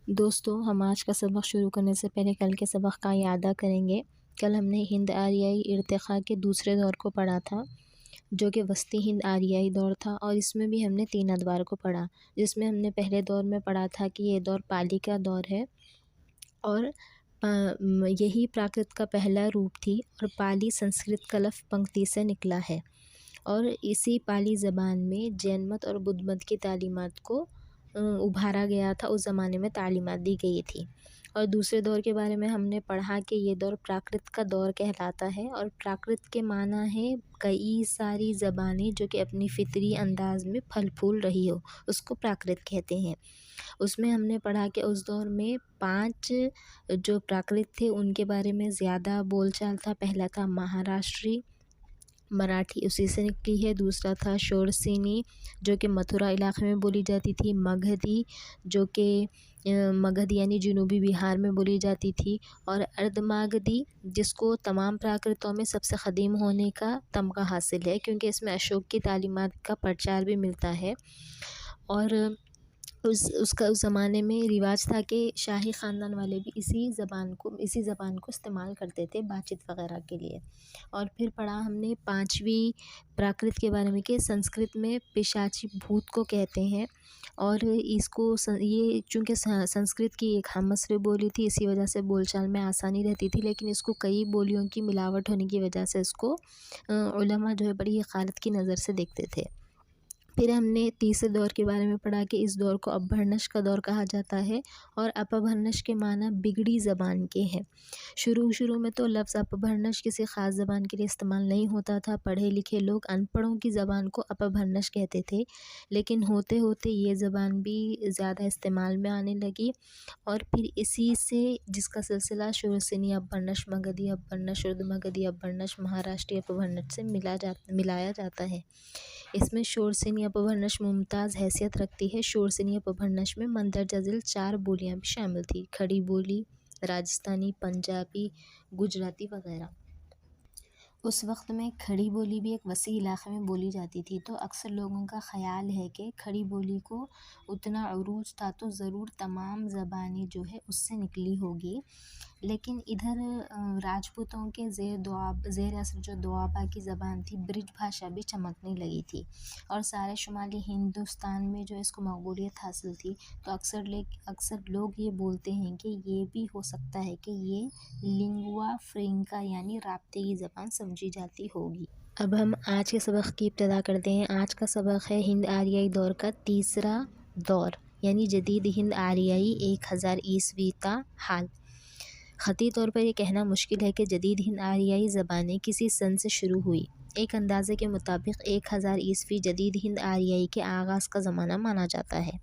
دوستو، ہم آج کا سبق شروع کرنے سے پہلے کل کے سبق کا اعادہ کریں گے۔ کل ہم نے ہند آریائی ارتقاء کے دوسرے دور کو پڑھا تھا، جو کہ وسطی ہند آریائی دور تھا، اور اس میں بھی ہم نے 3 ادوار کو پڑھا، جس میں ہم نے پہلے دور میں پڑھا تھا کہ یہ دور پالی کا دور ہے اور یہی پراکرت کا پہلا روپ تھی، اور پالی سنسکرت کا لفظ پنکتی سے نکلا ہے، اور اسی پالی زبان میں جین مت اور بدھ مت کی تعلیمات کو ابھارا گیا تھا، اس زمانے میں تعلیمات دی گئی تھی۔ اور دوسرے دور کے بارے میں ہم نے پڑھا کہ یہ دور پراکرت کا دور کہلاتا ہے، اور پراکرت کے معنی ہے کئی ساری زبانیں جو کہ اپنی فطری انداز میں پھل پھول رہی ہو، اس کو پراکرت کہتے ہیں۔ اس میں ہم نے پڑھا کہ اس دور میں 5 جو پراکرت تھے ان کے بارے میں زیادہ بول چال تھا۔ پہلا تھا مہاراشٹری، مراٹھی اسی سے نکلی ہے۔ دوسرا تھا شورسینی، جو کہ متھرا علاقے میں بولی جاتی تھی۔ مگدھی، جو کہ مگدھ یعنی جنوبی بہار میں بولی جاتی تھی، اور اردھماگدھی، جس کو تمام پراکرتوں میں سب سے قدیم ہونے کا تمغہ حاصل ہے، کیونکہ اس میں اشوک کی تعلیمات کا پرچار بھی ملتا ہے۔ اور اس زمانے میں رواج تھا کہ شاہی خاندان والے بھی اسی زبان کو استعمال کرتے تھے بات چیت وغیرہ کے لیے۔ اور پھر پڑھا ہم نے 5ویں پراکرت کے بارے میں کہ سنسکرت میں پشاچی بھوت کو کہتے ہیں، اور یہ چونکہ سنسکرت کی ایک ہم عصری بولی تھی، اسی وجہ سے بول چال میں آسانی رہتی تھی، لیکن اس کو کئی بولیوں کی ملاوٹ ہونے کی وجہ سے اس کو علماء جو ہے بڑی حقارت کی نظر سے دیکھتے تھے۔ پھر ہم نے تیسرے دور کے بارے میں پڑھا کہ اس دور کو اپبھرنش کا دور کہا جاتا ہے، اور اپبھرنش کے معنی بگڑی زبان کے ہیں۔ شروع میں تو لفظ اپبھرنش کسی خاص زبان کے لیے استعمال نہیں ہوتا تھا، پڑھے لکھے لوگ ان پڑھوں کی زبان کو اپبھرنش کہتے تھے، لیکن ہوتے ہوتے یہ زبان بھی زیادہ استعمال میں آنے لگی، اور پھر اسی سے جس کا سلسلہ شورسینی اپبھرنش، مگدھی اپبھرنش، اردھمگدھی اپبھرنش، مہاراشٹری اپبھرنش سے ملایا جاتا ہے۔ اس میں شورسینی اپبھرنش ممتاز حیثیت رکھتی ہے۔ شورسینی اپبھرنش میں مندرجہ ذیل 4 بولیاں بھی شامل تھیں: کھڑی بولی، راجستھانی، پنجابی، گجراتی وغیرہ۔ اس وقت میں کھڑی بولی بھی ایک وسیع علاقے میں بولی جاتی تھی، تو اکثر لوگوں کا خیال ہے کہ کھڑی بولی کو اتنا عروج تھا تو ضرور تمام زبانیں جو ہے اس سے نکلی ہوگی، لیکن ادھر راجپوتوں کے زیر اثر جو دوآبا کی زبان تھی، برج بھاشا بھی چمکنے لگی تھی، اور سارے شمالی ہندوستان میں جو اس کو مقبولیت حاصل تھی، تو اکثر لوگ یہ بولتے ہیں کہ یہ بھی ہو سکتا ہے کہ یہ لنگوا فرینکا یعنی رابطے کی زبان سمجھی جاتی ہوگی۔ اب ہم آج کے سبق کی ابتدا کرتے ہیں۔ آج کا سبق ہے ہند آریائی دور کا تیسرا دور، یعنی جدید ہند آریائی 1000 عیسوی تا حال۔ خطی طور پر یہ کہنا مشکل ہے کہ جدید ہند آریائی زبانیں کسی سن سے شروع ہوئی۔ ایک اندازے کے مطابق 1000 عیسوی جدید ہند آریائی کے آغاز کا زمانہ مانا جاتا ہے۔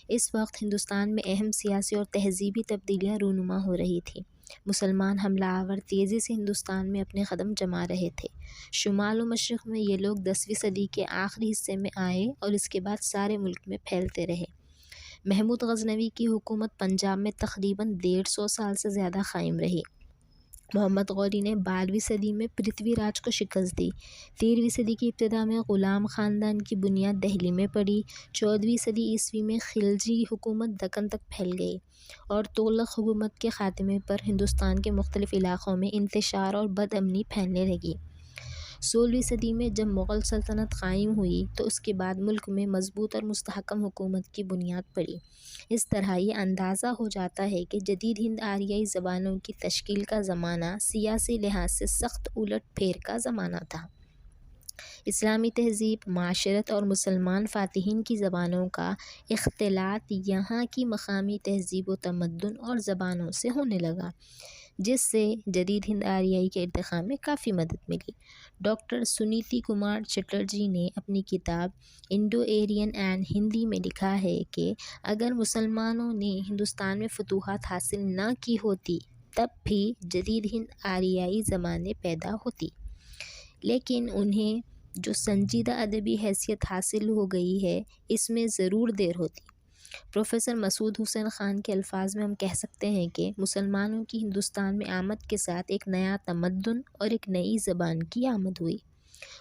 اس وقت ہندوستان میں اہم سیاسی اور تہذیبی تبدیلیاں رونما ہو رہی تھیں۔ مسلمان حملہ آور تیزی سے ہندوستان میں اپنے قدم جما رہے تھے۔ شمال و مشرق میں یہ لوگ 10ویں صدی کے آخری حصے میں آئے اور اس کے بعد سارے ملک میں پھیلتے رہے۔ محمود غزنوی کی حکومت پنجاب میں تقریباً 150 سال سے زیادہ قائم رہی۔ محمد غوری نے 12ویں صدی میں پرتھوی راج کو شکست دی۔ 13ویں صدی کی ابتدا میں غلام خاندان کی بنیاد دہلی میں پڑی۔ 14ویں صدی عیسوی میں خلجی حکومت دکن تک پھیل گئی، اور تغلق حکومت کے خاتمے پر ہندوستان کے مختلف علاقوں میں انتشار اور بد امنی پھیلنے لگی۔ 16ویں صدی میں جب مغل سلطنت قائم ہوئی تو اس کے بعد ملک میں مضبوط اور مستحکم حکومت کی بنیاد پڑی۔ اس طرح یہ اندازہ ہو جاتا ہے کہ جدید ہند آریائی زبانوں کی تشکیل کا زمانہ سیاسی لحاظ سے سخت الٹ پھیر کا زمانہ تھا۔ اسلامی تہذیب، معاشرت اور مسلمان فاتحین کی زبانوں کا اختلاط یہاں کی مقامی تہذیب و تمدن اور زبانوں سے ہونے لگا، جس سے جدید ہند آریائی کے ارتقاء میں کافی مدد ملی۔ ڈاکٹر سنیتی کمار چٹرجی نے اپنی کتاب انڈو ایرین اینڈ ہندی میں لکھا ہے کہ اگر مسلمانوں نے ہندوستان میں فتوحات حاصل نہ کی ہوتی تب بھی جدید ہند آریائی زبانیں پیدا ہوتی، لیکن انہیں جو سنجیدہ ادبی حیثیت حاصل ہو گئی ہے اس میں ضرور دیر ہوتی۔ پروفیسر مسعود حسین خان کے الفاظ میں ہم کہہ سکتے ہیں کہ مسلمانوں کی ہندوستان میں آمد کے ساتھ ایک نیا تمدن اور ایک نئی زبان کی آمد ہوئی۔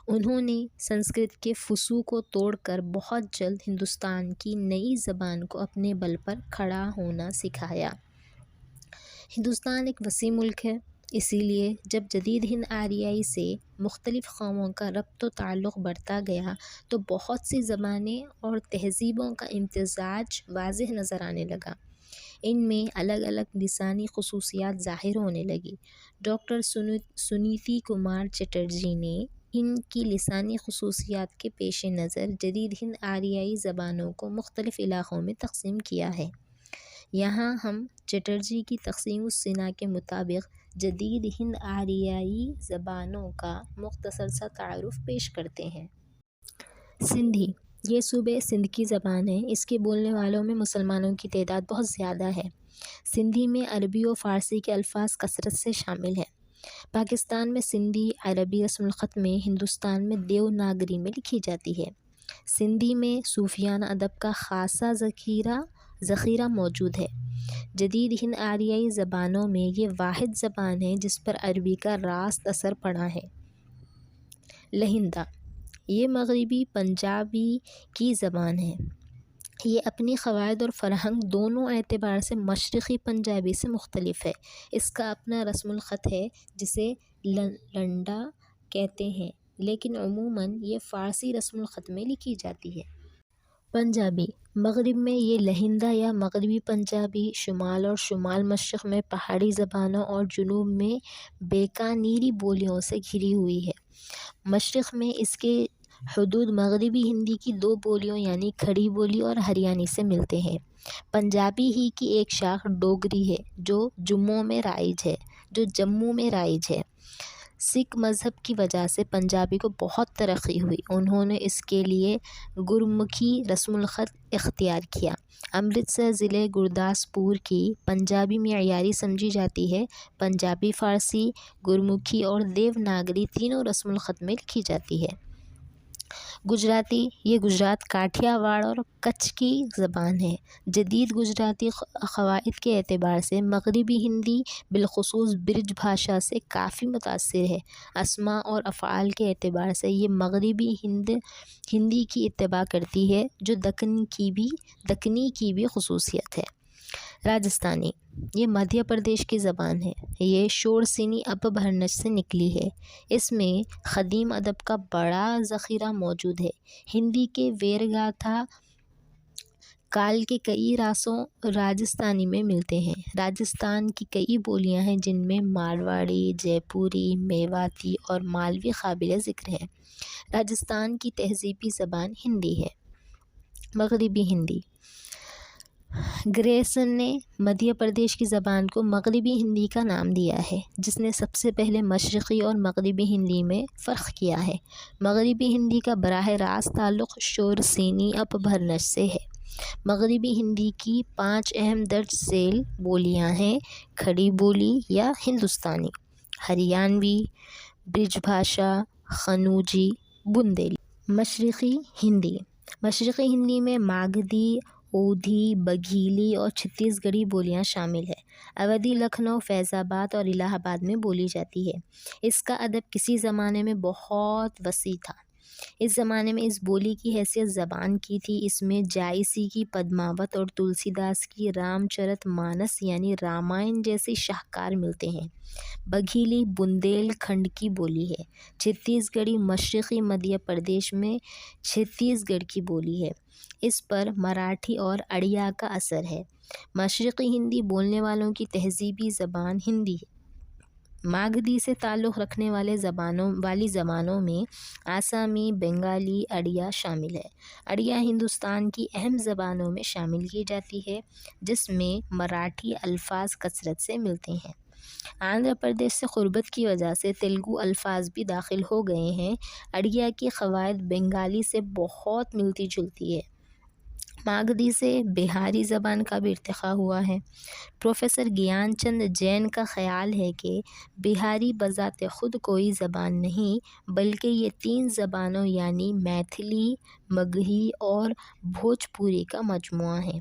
انہوں نے سنسکرت کے فسوع کو توڑ کر بہت جلد ہندوستان کی نئی زبان کو اپنے بل پر کھڑا ہونا سکھایا۔ ہندوستان ایک وسیع ملک ہے، اسی لیے جب جدید ہند آریائی سے مختلف قوموں کا ربط و تعلق بڑھتا گیا تو بہت سی زبانیں اور تہذیبوں کا امتزاج واضح نظر آنے لگا۔ ان میں الگ الگ لسانی خصوصیات ظاہر ہونے لگی۔ ڈاکٹر سنیتی کمار چٹرجی نے ان کی لسانی خصوصیات کے پیش نظر جدید ہند آریائی زبانوں کو مختلف علاقوں میں تقسیم کیا ہے۔ یہاں ہم چٹرجی کی تقسیم الصناع کے مطابق جدید ہند آریائی زبانوں کا مختصر سا تعارف پیش کرتے ہیں۔ سندھی، یہ صوبے سندھ کی زبان ہے۔ اس کے بولنے والوں میں مسلمانوں کی تعداد بہت زیادہ ہے۔ سندھی میں عربی و فارسی کے الفاظ کثرت سے شامل ہیں۔ پاکستان میں سندھی عربی رسم الخط میں، ہندوستان میں دیوناگری میں لکھی جاتی ہے۔ سندھی میں صوفیانہ ادب کا خاصا ذخیرہ موجود ہے۔ جدید ہند آریائی زبانوں میں یہ واحد زبان ہے جس پر عربی کا راست اثر پڑا ہے۔ لہندہ، یہ مغربی پنجابی کی زبان ہے۔ یہ اپنی قواعد اور فرہنگ دونوں اعتبار سے مشرقی پنجابی سے مختلف ہے۔ اس کا اپنا رسم الخط ہے جسے لنڈا کہتے ہیں، لیکن عموماً یہ فارسی رسم الخط میں لکھی جاتی ہے۔ پنجابی، مغرب میں یہ لہندہ یا مغربی پنجابی، شمال اور شمال مشرق میں پہاڑی زبانوں اور جنوب میں بیکانیری بولیوں سے گھری ہوئی ہے۔ مشرق میں اس کے حدود مغربی ہندی کی دو بولیوں یعنی کھڑی بولی اور ہریانی سے ملتے ہیں۔ پنجابی ہی کی ایک شاخ ڈوگری ہے جو جموں میں رائج ہے۔ سکھ مذہب کی وجہ سے پنجابی کو بہت ترقی ہوئی۔ انہوں نے اس کے لیے گرمکھی رسم الخط اختیار کیا۔ امرتسر ضلع گرداسپور کی پنجابی معیاری سمجھی جاتی ہے۔ پنجابی، فارسی، گرمکھی اور دیوناگری تینوں رسم الخط میں لکھی جاتی ہے۔ گجراتی، یہ گجرات، کاٹھیا واڑ اور کچھ کی زبان ہے۔ جدید گجراتی قواعد کے اعتبار سے مغربی ہندی بالخصوص برج بھاشا سے کافی متاثر ہے۔ اسماء اور افعال کے اعتبار سے یہ مغربی ہندی کی اتباع کرتی ہے جو دکنی کی بھی خصوصیت ہے۔ راجستھانی، یہ مدھیہ پردیش کی زبان ہے۔ یہ شورسینی اپبھرنش سے نکلی ہے۔ اس میں قدیم ادب کا بڑا ذخیرہ موجود ہے۔ ہندی کے ویرگاتھا کال کے کئی راسوں راجستھانی میں ملتے ہیں۔ راجستھان کی کئی بولیاں ہیں جن میں مارواڑی، جے پوری، میواتی اور مالوی قابل ذکر ہیں۔ راجستھان کی تہذیبی زبان ہندی ہے۔ مغربی ہندی، گریسن نے مدھیہ پردیش کی زبان کو مغربی ہندی کا نام دیا ہے، جس نے سب سے پہلے مشرقی اور مغربی ہندی میں فرق کیا ہے۔ مغربی ہندی کا براہ راست تعلق شورسینی اپبھرنش سے ہے۔ مغربی ہندی کی 5 اہم درج ذیل بولیاں ہیں: کھڑی بولی یا ہندوستانی، ہریانوی، برج بھاشا، قنوجی، بندیلی۔ مشرقی ہندی میں ماگدھی، اودھی، بگھیلی اور چھتیس گڑھی بولیاں شامل ہیں۔ اودھی لکھنؤ، فیض آباد اور الہ آباد میں بولی جاتی ہے۔ اس کا ادب کسی زمانے میں بہت وسیع تھا۔ اس زمانے میں اس بولی کی حیثیت زبان کی تھی۔ اس میں جائسی کی پدماوت اور تلسی داس کی رام چرت مانس یعنی رامائن جیسی شاہکار ملتے ہیں۔ بگھیلی بندیل کھنڈ کی بولی ہے۔ چھتیس گڑھی مشرقی مدھیہ پردیش میں چھتیس گڑھ کی بولی ہے۔ اس پر مراٹھی اور اڑیا کا اثر ہے۔ مشرقی ہندی بولنے والوں کی تہذیبی زبان ہندی ہے۔ ماگدھی سے تعلق رکھنے والی زبانوں میں آسامی، بنگالی، اڑیا شامل ہے۔ اڑیا ہندوستان کی اہم زبانوں میں شامل کی جاتی ہے، جس میں مراٹھی الفاظ کثرت سے ملتے ہیں۔ آندھرا پردیش سے قربت کی وجہ سے تیلگو الفاظ بھی داخل ہو گئے ہیں۔ اڑیا کی قواعد بنگالی سے بہت ملتی جلتی ہے۔ ماگدھی سے بہاری زبان کا بھی ارتقاء ہوا ہے۔ پروفیسر گیان چند جین کا خیال ہے کہ بہاری بذات خود کوئی زبان نہیں بلکہ یہ 3 زبانوں یعنی میتھلی، مگہی اور بھوجپوری کا مجموعہ ہے۔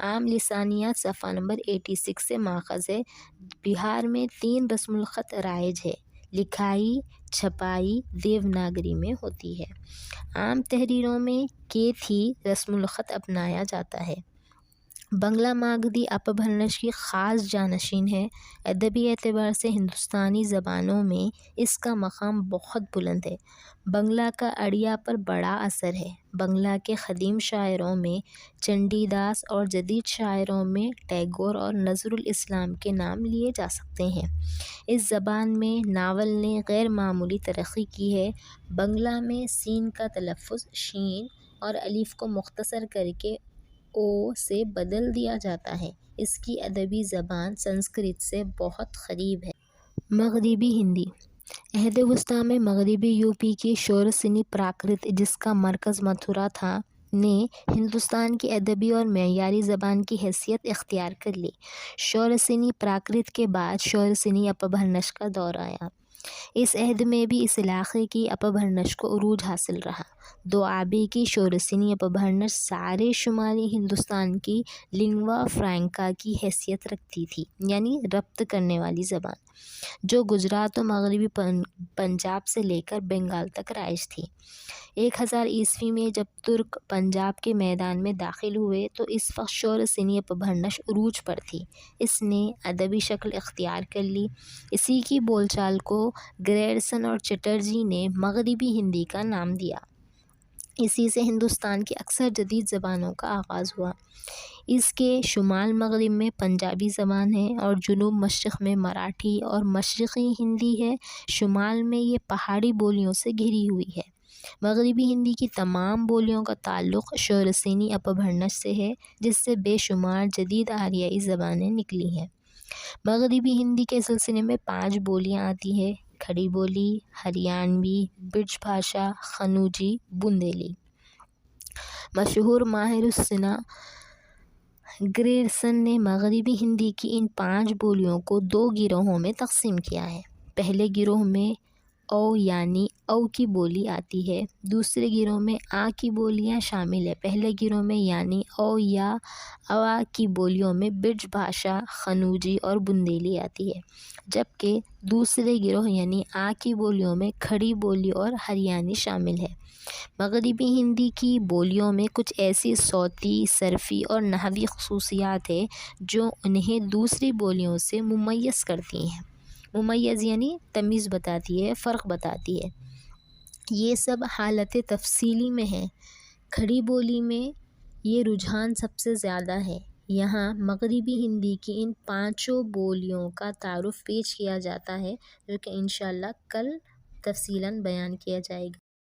عام لسانیات صفحہ نمبر 86 سے ماخذ ہے۔ بہار میں 3 رسم الخط رائج ہے، لکھائی چھپائی دیوناگری میں ہوتی ہے۔ عام تحریروں میں کیتھ ہی رسم الخط اپنایا جاتا ہے۔ بنگلہ ماگدھی اپبھرنش کی خاص جانشین ہے۔ ادبی اعتبار سے ہندوستانی زبانوں میں اس کا مقام بہت بلند ہے۔ بنگلہ کا اڑیا پر بڑا اثر ہے۔ بنگلہ کے قدیم شاعروں میں چنڈی داس اور جدید شاعروں میں ٹیگور اور نظر الاسلام کے نام لیے جا سکتے ہیں۔ اس زبان میں ناول نے غیر معمولی ترقی کی ہے۔ بنگلہ میں سین کا تلفظ شین اور الف کو مختصر کر کے او سے بدل دیا جاتا ہے۔ اس کی ادبی زبان سنسکرت سے بہت قریب ہے۔ مغربی ہندی عہد وسطیٰ میں مغربی یوپی کی شوراسینی پراکرت، جس کا مرکز متھرا تھا، نے ہندوستان کی ادبی اور معیاری زبان کی حیثیت اختیار کر لی۔ شوراسینی پراکرت کے بعد شوراسینی اپبھرنش کا دور آیا۔ اس عہد میں بھی اس علاقے کی اپبھرنش کو عروج حاصل رہا۔ دوآبی کی شوراسینی اپبھرنش سارے شمالی ہندوستان کی لنگوا فرانکا کی حیثیت رکھتی تھی، یعنی ربط کرنے والی زبان، جو گجرات و مغربی پنجاب سے لے کر بنگال تک رائج تھی۔ 1000 عیسوی میں جب ترک پنجاب کے میدان میں داخل ہوئے تو اس وقت شوراسینی اپبھرنش عروج پر تھی۔ اس نے ادبی شکل اختیار کر لی۔ اسی کی بول چال کو گریرسن اور چٹرجی نے مغربی ہندی کا نام دیا۔ اسی سے ہندوستان کی اکثر جدید زبانوں کا آغاز ہوا۔ اس کے شمال مغرب میں پنجابی زبان ہے اور جنوب مشرق میں مراٹھی اور مشرقی ہندی ہے۔ شمال میں یہ پہاڑی بولیوں سے گھری ہوئی ہے۔ مغربی ہندی کی تمام بولیوں کا تعلق شوراسینی اپبھرنش سے ہے، جس سے بے شمار جدید آریائی زبانیں نکلی ہیں۔ مغربی ہندی کے سلسلے میں 5 بولیاں آتی ہیں: کھڑی بولی، ہریانوی، برج بھاشا، قنوجی، بندیلی۔ مشہور ماہر الصنع گریرسن نے مغربی ہندی کی ان 5 بولیوں کو 2 گروہوں میں تقسیم کیا ہے۔ پہلے گروہ میں او یعنی او کی بولی آتی ہے۔ دوسرے گروہ میں آ کی بولیاں شامل ہیں۔ پہلے گروہ میں یعنی او یا اوا کی بولیوں میں برج بھاشا، قنوجی اور بندیلی آتی ہے، جبکہ دوسرے گروہ یعنی آ کی بولیوں میں کھڑی بولی اور ہریانی شامل ہے۔ مغربی ہندی کی بولیوں میں کچھ ایسی صوتی، صرفی اور نحوی خصوصیات ہیں جو انہیں دوسری بولیوں سے ممیز کرتی ہیں۔ ممیز یعنی تمیز بتاتی ہے، فرق بتاتی ہے۔ یہ سب حالت تفصیلی میں ہیں۔ کھڑی بولی میں یہ رجحان سب سے زیادہ ہے۔ یہاں مغربی ہندی کی ان 5 بولیوں کا تعارف پیش کیا جاتا ہے، جو کہ انشاءاللہ کل تفصیلاً بیان کیا جائے گا۔